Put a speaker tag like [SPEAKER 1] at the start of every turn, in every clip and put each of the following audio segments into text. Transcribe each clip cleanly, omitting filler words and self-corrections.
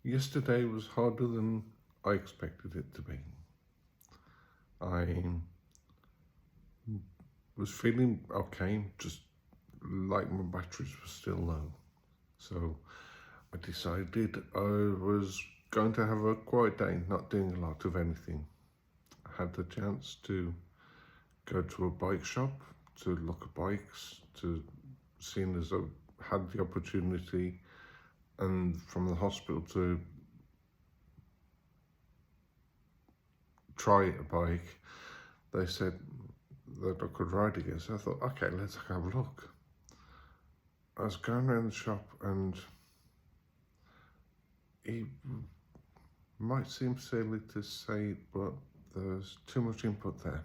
[SPEAKER 1] Yesterday was harder than I expected it to be. I was feeling okay, just like my batteries were still low. So I decided I was going to have a quiet day, not doing a lot of anything. I had the chance to go to a bike shop to look at bikes, to seeing as I had the opportunity, and from the hospital to try a bike. They said that I could ride again, so I thought, okay, let's have a look. I was going around the shop, and it might seem silly to say it, but there's too much input there,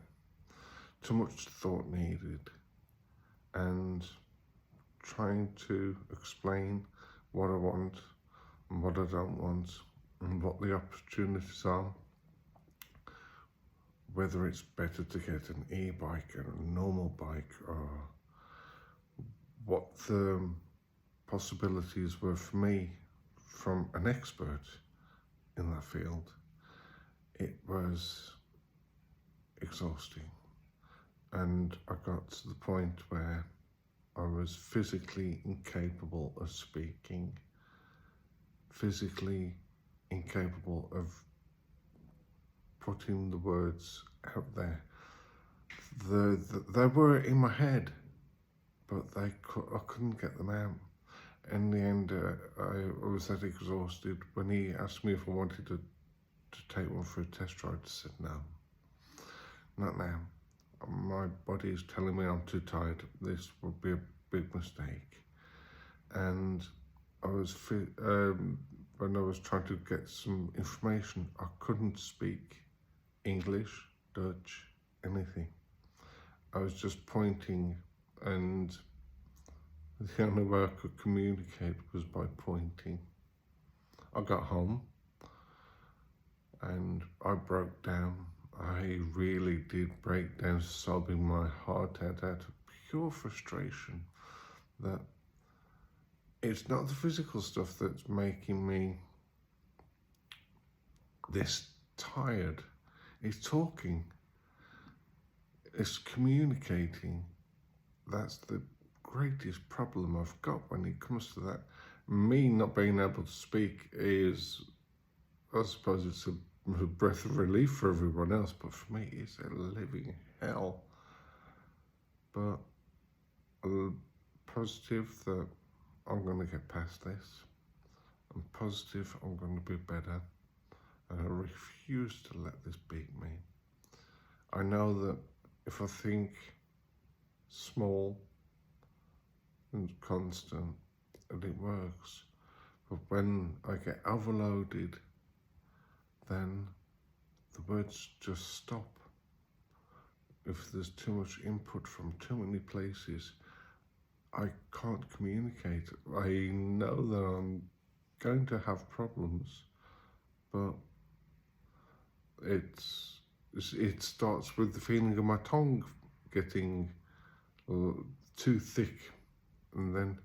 [SPEAKER 1] too much thought needed, and trying to explain what I want and what I don't want and what the opportunities are, whether it's better to get an e-bike or a normal bike, or what the possibilities were for me from an expert in that field. It was exhausting, and I got to the point where I was physically incapable of speaking, physically incapable of putting the words out there. They were in my head, but I couldn't get them out. In the end, I was that exhausted. When he asked me if I wanted to take one for a test drive, I said no, not now. My body is telling me I'm too tired. This would be a big mistake. And I was when I was trying to get some information, I couldn't speak English, Dutch, anything. I was just pointing, and the only way I could communicate was by pointing. I got home and I broke down. I really did break down, sobbing my heart out of pure frustration that it's not the physical stuff that's making me this tired. It's talking, it's communicating. That's the greatest problem I've got when it comes to that. Me not being able to speak is, I suppose it's a breath of relief for everyone else, but for me it's a living hell. But I'm positive that I'm going to get past this. I'm positive I'm going to be better, and I refuse to let this beat me. I know that if I think small and constant, and it works. But when I get overloaded, then the words just stop. If there's too much input from too many places, I can't communicate. I know that I'm going to have problems, but it starts with the feeling of my tongue getting too thick, and then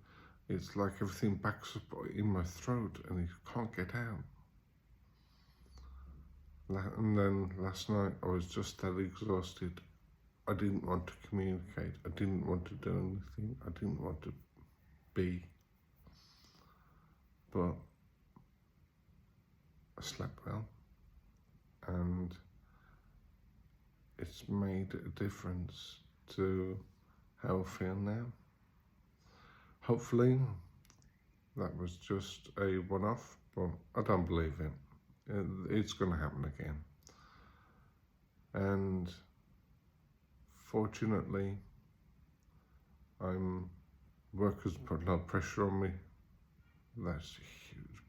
[SPEAKER 1] it's like everything backs up in my throat and you can't get out. And then last night I was just that exhausted. I didn't want to communicate. I didn't want to do anything. I didn't want to be. But I slept well, and it's made a difference to how I feel now. Hopefully that was just a one-off, but I don't believe it. It's going to happen again. And fortunately, work has put no pressure on me. That's huge.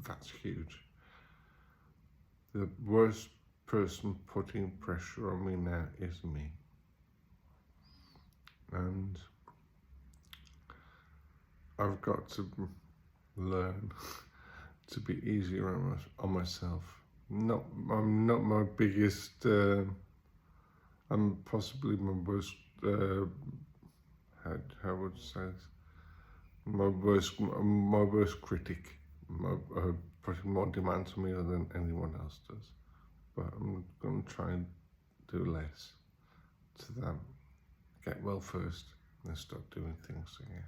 [SPEAKER 1] That's huge. The worst person putting pressure on me now is me. And I've got to learn to be easier on myself. I'm not my biggest, I'm possibly my worst, how would I say this? my worst critic, putting more demands on me than anyone else does. But I'm going to try and do less to them. Get well first and start doing things again.